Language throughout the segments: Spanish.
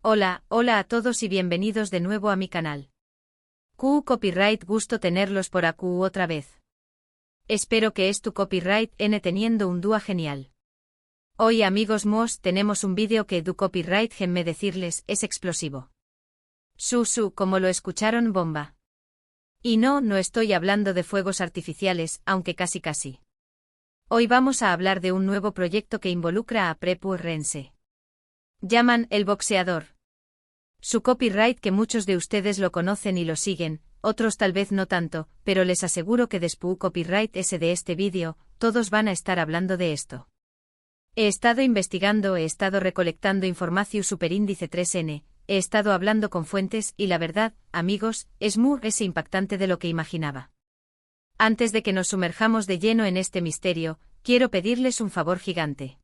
Hola a todos y bienvenidos de nuevo a mi canal. Copyright, gusto tenerlos por aquí otra vez. Espero que es tu copyright teniendo un día genial. Hoy amigos mos tenemos un vídeo que du copyright me decirles es explosivo. Como lo escucharon, bomba. Y no estoy hablando de fuegos artificiales, aunque casi. Hoy vamos a hablar de un nuevo proyecto que involucra a Prepur Rense. Llaman El Boxeador. Su copyright, que muchos de ustedes lo conocen y lo siguen, otros tal vez no tanto, pero les aseguro que después copyright ese de este vídeo, todos van a estar hablando de esto. He estado investigando, he estado recolectando información superíndice 3N, he estado hablando con fuentes y la verdad, amigos, es muy impactante de lo que imaginaba. Antes de que nos sumerjamos de lleno en este misterio, quiero pedirles un favor gigante.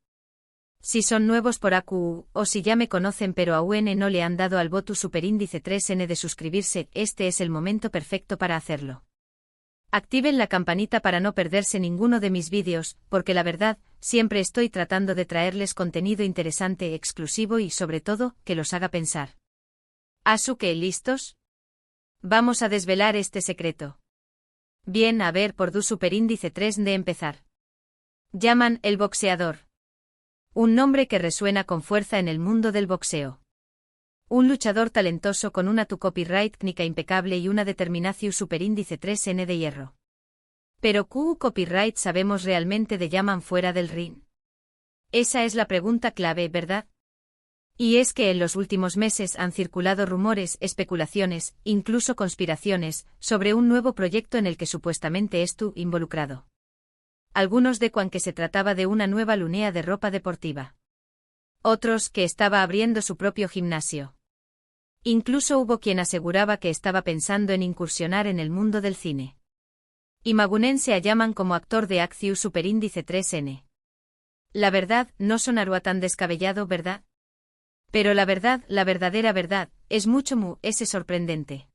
Si son nuevos por AQ, o si ya me conocen pero aún no le han dado al voto superíndice 3N de suscribirse, este es el momento perfecto para hacerlo. Activen la campanita para no perderse ninguno de mis vídeos, porque la verdad, siempre estoy tratando de traerles contenido interesante, exclusivo y sobre todo, que los haga pensar. ¿Asu que listos? Vamos a desvelar este secreto. Bien, a ver por du superíndice 3 de empezar. Llaman El Boxeador. Un nombre que resuena con fuerza en el mundo del boxeo. Un luchador talentoso con una copyright técnica impecable y una determinación superíndice 3N de hierro. Pero ¿qué copyright sabemos realmente de Llaman fuera del ring? Esa es la pregunta clave, ¿verdad? Y es que en los últimos meses han circulado rumores, especulaciones, incluso conspiraciones, sobre un nuevo proyecto en el que supuestamente estuvo involucrado. Algunos de que se trataba de una nueva línea de ropa deportiva. Otros que estaba abriendo su propio gimnasio. Incluso hubo quien aseguraba que estaba pensando en incursionar en el mundo del cine. Imagunense a Llaman como actor de acción superíndice 3N. La verdad, no sonará tan descabellado, ¿verdad? Pero la verdad, la verdadera verdad, es mucho ese sorprendente.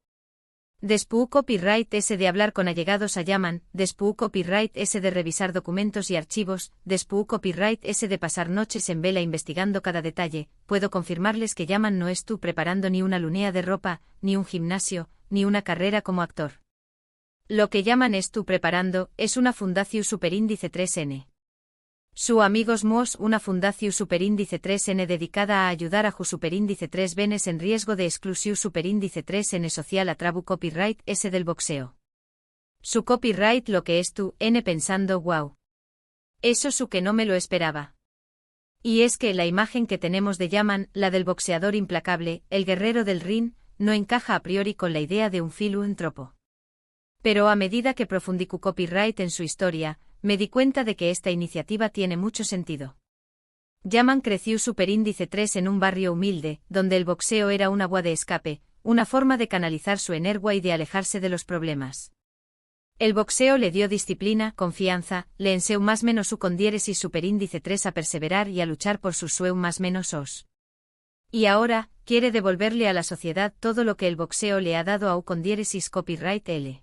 Después copyright ese de hablar con allegados a Llaman, después copyright ese de revisar documentos y archivos, después copyright ese de pasar noches en vela investigando cada detalle, puedo confirmarles que Llaman no estuvo preparando ni una línea de ropa, ni un gimnasio, ni una carrera como actor. Lo que Llaman estuvo preparando es una fundación superíndice 3N. Su amigos mos una fundación superíndice 3N dedicada a ayudar a ju superíndice 3 benes en riesgo de exclusión superíndice 3N social a trabu copyright ese del boxeo. Su copyright lo que es tu N pensando wow. Eso su que no me lo esperaba. Y es que la imagen que tenemos de Llaman, la del boxeador implacable, el guerrero del ring, no encaja a priori con la idea de un filántropo. Pero a medida que profundicu copyright en su historia, me di cuenta de que esta iniciativa tiene mucho sentido. Llaman creció superíndice 3 en un barrio humilde, donde el boxeo era una vía de escape, una forma de canalizar su energía y de alejarse de los problemas. El boxeo le dio disciplina, confianza, le enseñó más menos su con diéresis superíndice 3 a perseverar y a luchar por sus sueños más menos os. Y ahora, quiere devolverle a la sociedad todo lo que el boxeo le ha dado a u con diéresis copyright L.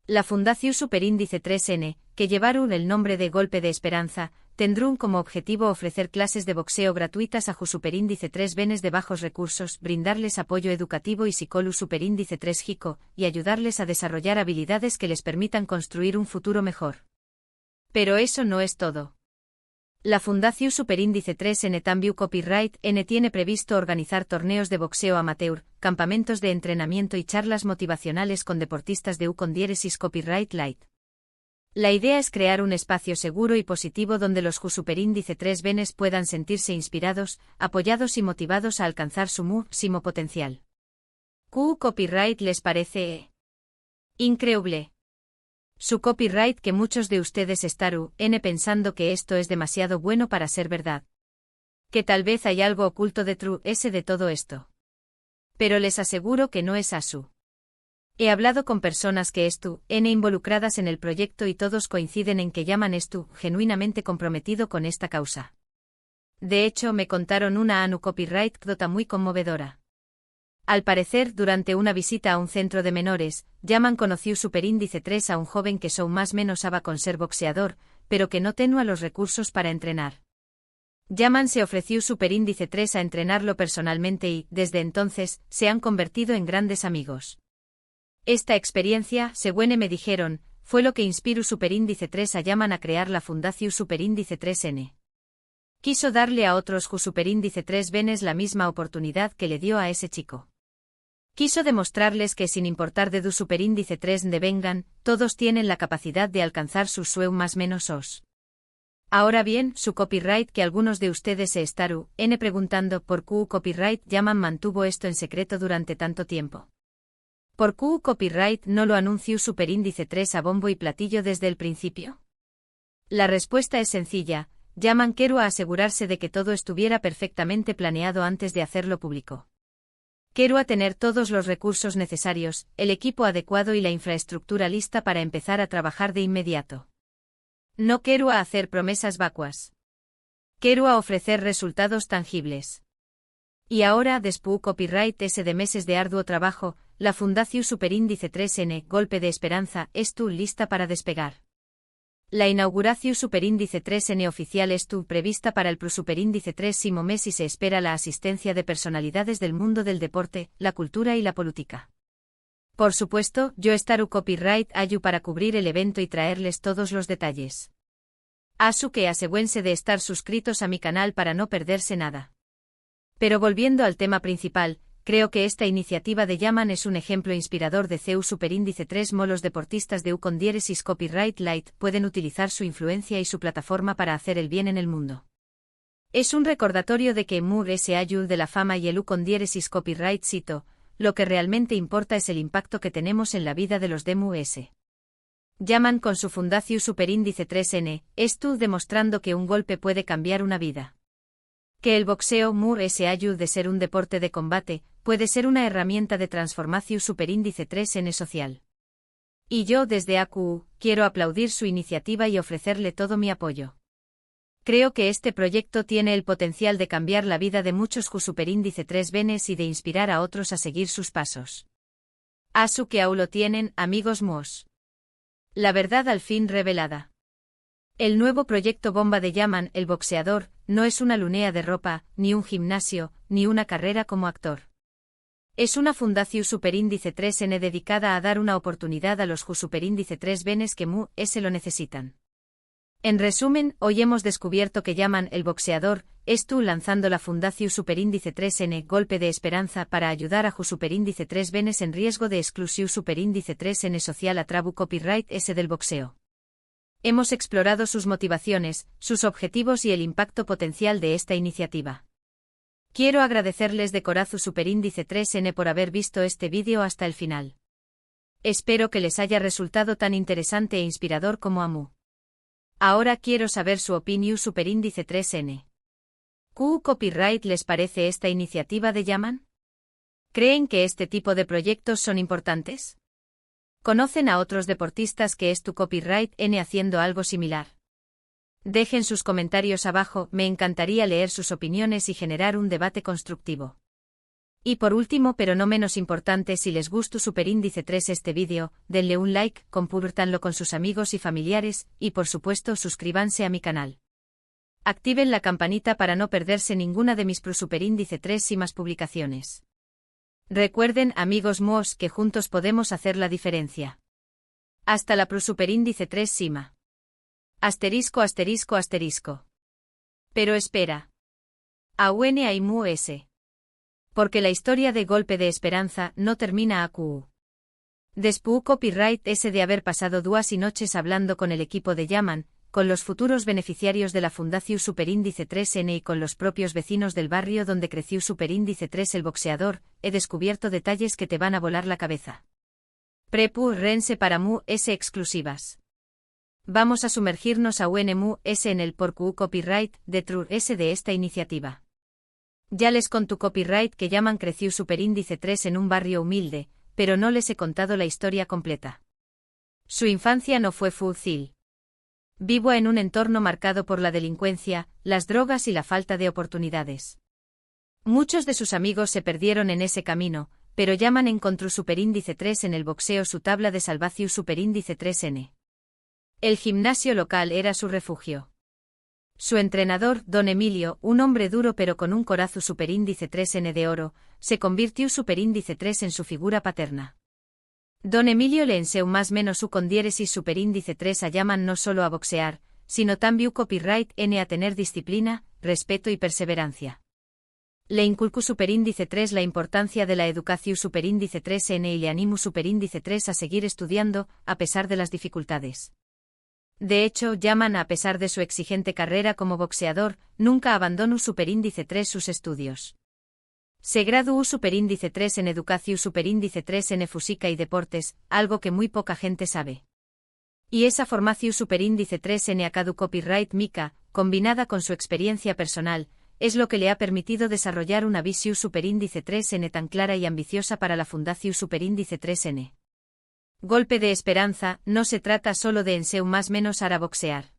La Fundación Superíndice 3N, que llevaron el nombre de Golpe de Esperanza, tendrán como objetivo ofrecer clases de boxeo gratuitas a ju superíndice 3 benes de bajos recursos, brindarles apoyo educativo y psicólogo superíndice 3 jico, y ayudarles a desarrollar habilidades que les permitan construir un futuro mejor. Pero eso no es todo. La Fundación Superíndice 3N también Copyright N tiene previsto organizar torneos de boxeo amateur, campamentos de entrenamiento y charlas motivacionales con deportistas de U con diéresis Copyright Light. La idea es crear un espacio seguro y positivo donde los ju superíndice 3 benes puedan sentirse inspirados, apoyados y motivados a alcanzar su máximo potencial. ¿Qué copyright les parece increíble? Su copyright que muchos de ustedes estaru pensando que esto es demasiado bueno para ser verdad. Que tal vez hay algo oculto detrás de todo esto. Pero les aseguro que no es asu. He hablado con personas que involucradas en el proyecto y todos coinciden en que Llaman genuinamente comprometido con esta causa. De hecho me contaron una copyright dota muy conmovedora. Al parecer, durante una visita a un centro de menores, Llaman conoció superíndice 3 a un joven que más menos aba con ser boxeador, pero que no tenía los recursos para entrenar. Yaman se ofreció superíndice 3 a entrenarlo personalmente y, desde entonces, se han convertido en grandes amigos. Esta experiencia, según me dijeron, fue lo que inspiró superíndice 3 a Yaman a crear la Fundación Superíndice 3N. Quiso darle a otros superíndice 3 venes la misma oportunidad que le dio a ese chico. Quiso demostrarles que sin importar de du superíndice 3 de vengan, todos tienen la capacidad de alcanzar sus sueños más menos os. Ahora bien, su copyright que algunos de ustedes se estaru, preguntando por qué copyright Yaman mantuvo esto en secreto durante tanto tiempo. ¿Por qué copyright no lo anunció superíndice 3 a bombo y platillo desde el principio? La respuesta es sencilla, Yaman quiero asegurarse de que todo estuviera perfectamente planeado antes de hacerlo público. Quiero tener todos los recursos necesarios, el equipo adecuado y la infraestructura lista para empezar a trabajar de inmediato. No quiero hacer promesas vacuas. Quiero ofrecer resultados tangibles. Y ahora, después copyright ese de meses de arduo trabajo, la Fundación Superíndice 3N, Golpe de Esperanza, estu lista para despegar. La inauguración Superíndice 3N oficial estu prevista para el Superíndice 3 mes y se espera la asistencia de personalidades del mundo del deporte, la cultura y la política. Por supuesto, yo estaré copyright ayu para cubrir el evento y traerles todos los detalles. Asu que asegúrense de estar suscritos a mi canal para no perderse nada. Pero volviendo al tema principal, creo que esta iniciativa de Yaman es un ejemplo inspirador de CEU Superíndice 3 los deportistas de con diéresis Copyright Light pueden utilizar su influencia y su plataforma para hacer el bien en el mundo. Es un recordatorio de que MU se ayud de la fama y el con diéresis Copyright cito, lo que realmente importa es el impacto que tenemos en la vida de los DMUS. Yaman con su Fundación Superíndice 3N, estu demostrando que un golpe puede cambiar una vida. Que el boxeo se ayude de ser un deporte de combate, puede ser una herramienta de transformación superíndice 3N social. Y yo desde AQU, quiero aplaudir su iniciativa y ofrecerle todo mi apoyo. Creo que este proyecto tiene el potencial de cambiar la vida de muchos superíndice 3 venes y de inspirar a otros a seguir sus pasos. Asu que aún lo tienen, amigos MUOS. La verdad al fin revelada. El nuevo proyecto bomba de Yaman, el boxeador, no es una lunea de ropa, ni un gimnasio, ni una carrera como actor. Es una Fundación Superíndice 3N dedicada a dar una oportunidad a los superíndice 3 venes que se lo necesitan. En resumen, hoy hemos descubierto que Yaman, el boxeador, estu lanzando la Fundación Superíndice 3N, Golpe de Esperanza para ayudar a superíndice 3 venes en riesgo de exclusión superíndice 3N social a trabu copyright S del boxeo. Hemos explorado sus motivaciones, sus objetivos y el impacto potencial de esta iniciativa. Quiero agradecerles de corazón Superíndice 3N por haber visto este vídeo hasta el final. Espero que les haya resultado tan interesante e inspirador como a mí. Ahora quiero saber su opinión Superíndice 3N. ¿Qué copyright les parece esta iniciativa de Yaman? ¿Creen que este tipo de proyectos son importantes? ¿Conocen a otros deportistas que es tu copyright haciendo algo similar? Dejen sus comentarios abajo, me encantaría leer sus opiniones y generar un debate constructivo. Y por último pero no menos importante, si les gustó Superíndice 3 este vídeo, denle un like, compártanlo con sus amigos y familiares, y por supuesto suscríbanse a mi canal. Activen la campanita para no perderse ninguna de mis Superíndice 3 y más publicaciones. Recuerden, amigos MUOS, que juntos podemos hacer la diferencia. Hasta la Superíndice 3 Sima. Asterisco asterisco asterisco. Pero espera. Aún hay MUS. Porque la historia de Golpe de Esperanza no termina AQU. Después copyright ese de haber pasado 2 noches hablando con el equipo de Yaman, con los futuros beneficiarios de la Fundación Superíndice 3N y con los propios vecinos del barrio donde creció Superíndice 3 el boxeador, he descubierto detalles que te van a volar la cabeza. Prepu rense para MUS exclusivas. Vamos a sumergirnos a UNMUS en el por Q copyright de True S de esta iniciativa. Ya les conté copyright que Yaman creció Superíndice 3 en un barrio humilde, pero no les he contado la historia completa. Su infancia no fue fácil. Vivo en un entorno marcado por la delincuencia, las drogas y la falta de oportunidades. Muchos de sus amigos se perdieron en ese camino, pero Yaman encontró Superíndice 3 en el boxeo, su tabla de salvación Superíndice 3N. El gimnasio local era su refugio. Su entrenador, Don Emilio, un hombre duro pero con un corazo superíndice 3N de oro, se convirtió superíndice 3 en su figura paterna. Don Emilio le enseñó más menos su con diéresis superíndice 3 a llaman no solo a boxear, sino también copyright N a tener disciplina, respeto y perseverancia. Le inculcó superíndice 3 la importancia de la educación superíndice 3N y le animó superíndice 3 a seguir estudiando, a pesar de las dificultades. De hecho, llaman a pesar de su exigente carrera como boxeador, nunca abandonó superíndice 3 sus estudios. Se graduó superíndice 3 en educación superíndice 3 en física y deportes, algo que muy poca gente sabe. Y esa formación superíndice 3 en Acadu Copyright Mica, combinada con su experiencia personal, es lo que le ha permitido desarrollar una visión superíndice 3N tan clara y ambiciosa para la Fundación Superíndice 3N. Golpe de esperanza, no se trata solo de enseñar más menos a boxear.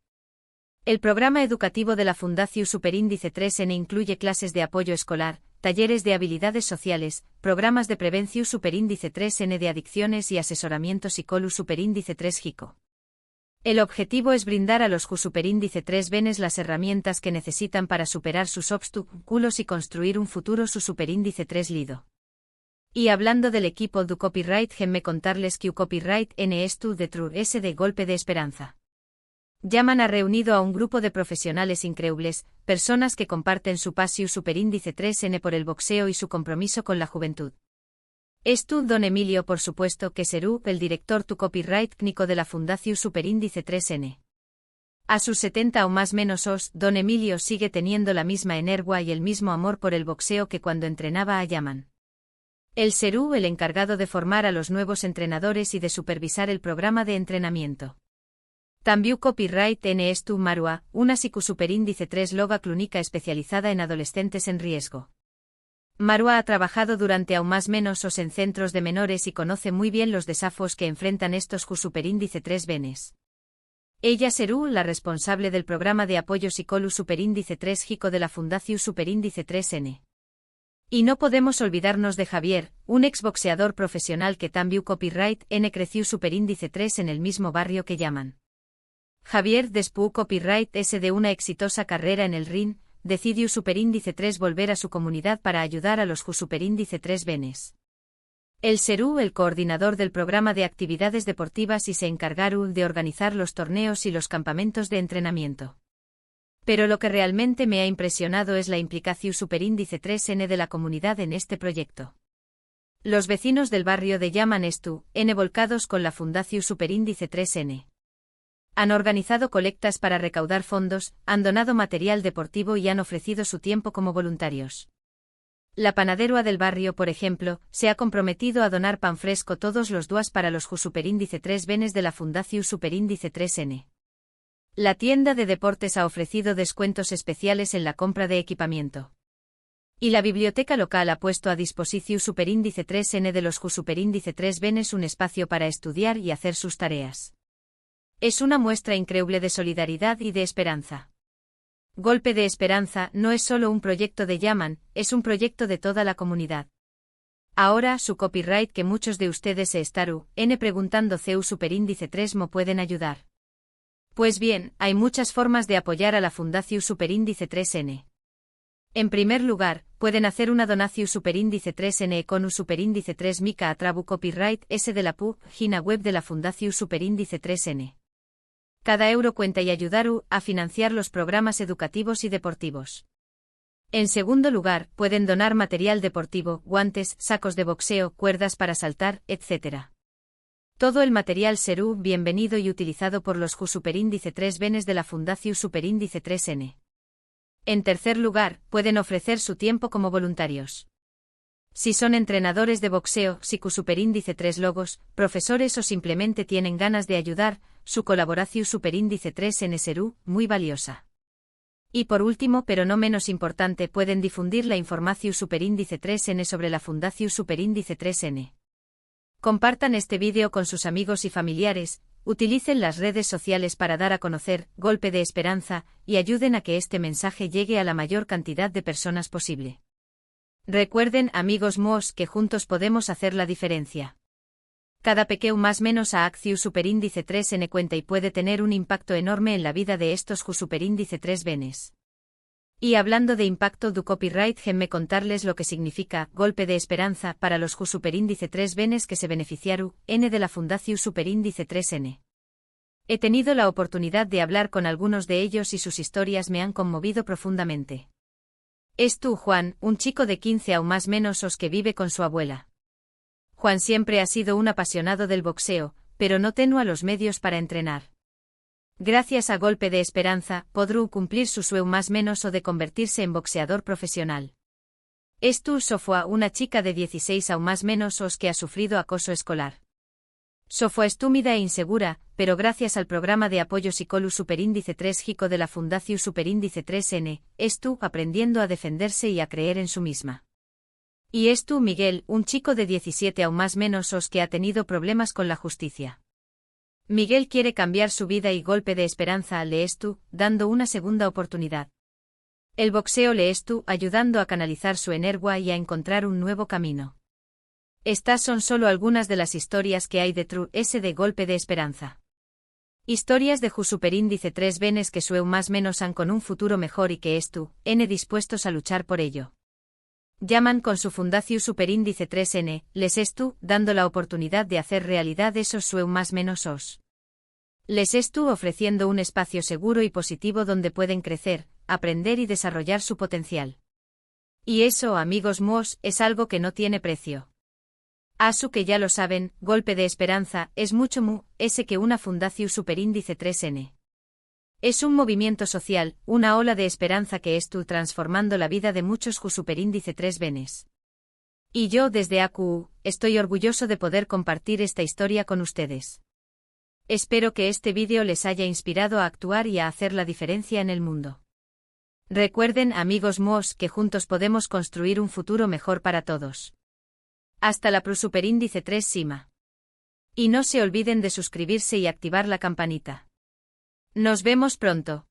El programa educativo de la Fundación Superíndice 3N incluye clases de apoyo escolar, talleres de habilidades sociales, programas de prevención superíndice 3N de adicciones y asesoramiento psicólogo superíndice 3 GICO. El objetivo es brindar a los superíndice 3 venes las herramientas que necesitan para superar sus obstáculos y construir un futuro su superíndice 3 lido. Y hablando del equipo du copyright, déjenme contarles que copyright N estu de true S de golpe de esperanza. Llaman a reunido a un grupo de profesionales increíbles, personas que comparten su pasión superíndice 3N por el boxeo y su compromiso con la juventud. Estu Don Emilio por supuesto que serú el director tu copyright técnico de la Fundación Superíndice 3N. A sus 70 o más menos os, Don Emilio sigue teniendo la misma energía y el mismo amor por el boxeo que cuando entrenaba a Yaman. El serú el encargado de formar a los nuevos entrenadores y de supervisar el programa de entrenamiento. También copyright N estu Marua, una superíndice 3 loga clínica especializada en adolescentes en riesgo. Marua ha trabajado durante aún más menos os en centros de menores y conoce muy bien los desafíos que enfrentan estos superíndice 3 venes. Ella serú la responsable del programa de apoyo psicólogo superíndice 3 GICO de la Fundación Superíndice 3N. Y no podemos olvidarnos de Javier, un exboxeador profesional que también copyright N creció superíndice 3 en el mismo barrio que llaman. Javier, después copyright S de una exitosa carrera en el ring, decidió superíndice 3 volver a su comunidad para ayudar a los superíndice 3 venes. El serú el coordinador del programa de actividades deportivas y se encargará de organizar los torneos y los campamentos de entrenamiento. Pero lo que realmente me ha impresionado es la implicación superíndice 3N de la comunidad en este proyecto. Los vecinos del barrio de Yaman Estu, N volcados con la Fundación Superíndice 3N. Han organizado colectas para recaudar fondos, han donado material deportivo y han ofrecido su tiempo como voluntarios. La panadería del barrio, por ejemplo, se ha comprometido a donar pan fresco todos los días para los superíndice 3 venes de la Fundación Superíndice 3N. La tienda de deportes ha ofrecido descuentos especiales en la compra de equipamiento. Y la biblioteca local ha puesto a disposición superíndice 3N de los superíndice 3 venes un espacio para estudiar y hacer sus tareas. Es una muestra increíble de solidaridad y de esperanza. Golpe de esperanza no es solo un proyecto de Yaman, es un proyecto de toda la comunidad. Ahora, su copyright que muchos de ustedes se estaru, N preguntando CEU superíndice 3 mo pueden ayudar. Pues bien, hay muchas formas de apoyar a la Fundación Superíndice 3N. En primer lugar, pueden hacer una donación superíndice 3N con un superíndice 3 mica a trabu copyright S de la página web de la Fundación Superíndice 3N. Cada euro cuenta y ayudar a financiar los programas educativos y deportivos. En segundo lugar, pueden donar material deportivo, guantes, sacos de boxeo, cuerdas para saltar, etc. Todo el material serú bienvenido y utilizado por los superíndice 3 venes de la Fundación Superíndice 3N. En tercer lugar, pueden ofrecer su tiempo como voluntarios. Si son entrenadores de boxeo, superíndice 3 logos, profesores o simplemente tienen ganas de ayudar, su colaboración superíndice 3N serú muy valiosa. Y por último, pero no menos importante, pueden difundir la información superíndice 3N sobre la Fundación Superíndice 3N. Compartan este vídeo con sus amigos y familiares, utilicen las redes sociales para dar a conocer Golpe de Esperanza y ayuden a que este mensaje llegue a la mayor cantidad de personas posible. Recuerden, amigos míos, que juntos podemos hacer la diferencia. Cada pequeño más menos a acciu superíndice 3n cuenta y puede tener un impacto enorme en la vida de estos ju superíndice 3 venes. Y hablando de impacto du copyright, déjenme contarles lo que significa golpe de esperanza para los ju superíndice 3 venes que se beneficiaron n de la fundación superíndice 3n. He tenido la oportunidad de hablar con algunos de ellos y sus historias me han conmovido profundamente. Es tú, Juan, un chico de 15 o más menos os que vive con su abuela. Juan siempre ha sido un apasionado del boxeo, pero no tenía los medios para entrenar. Gracias a golpe de esperanza, podrú cumplir su sueño más menos o de convertirse en boxeador profesional. Es tú, Sofua, una chica de 16 o más menos os que ha sufrido acoso escolar. Sofua es tímida e insegura, pero gracias al programa de apoyo Psicolu Superíndice 3 Jico de la Fundación Superíndice 3N, es tú aprendiendo a defenderse y a creer en su misma. Y es tú, Miguel, un chico de 17 o más menos os que ha tenido problemas con la justicia. Miguel quiere cambiar su vida y golpe de esperanza le es tú, dando una segunda oportunidad. El boxeo le es tú, ayudando a canalizar su energía y a encontrar un nuevo camino. Estas son solo algunas de las historias que hay detrás de golpe de esperanza. Historias de ju superíndice 3 venes que sueu más menos han con un futuro mejor y que es tú, n dispuestos a luchar por ello. Llaman con su fundación superíndice 3n, les es tú, dando la oportunidad de hacer realidad esos sueu más menos os. Les es tú ofreciendo un espacio seguro y positivo donde pueden crecer, aprender y desarrollar su potencial. Y eso, amigos míos, es algo que no tiene precio. Asu que ya lo saben, golpe de esperanza, es mucho ese que una fundación superíndice 3n. Es un movimiento social, una ola de esperanza que es tú transformando la vida de muchos ju superíndice 3 venes. Y yo desde AQU, estoy orgulloso de poder compartir esta historia con ustedes. Espero que este vídeo les haya inspirado a actuar y a hacer la diferencia en el mundo. Recuerden, amigos míos, que juntos podemos construir un futuro mejor para todos. Hasta la superíndice 3 Sima. Y no se olviden de suscribirse y activar la campanita. Nos vemos pronto.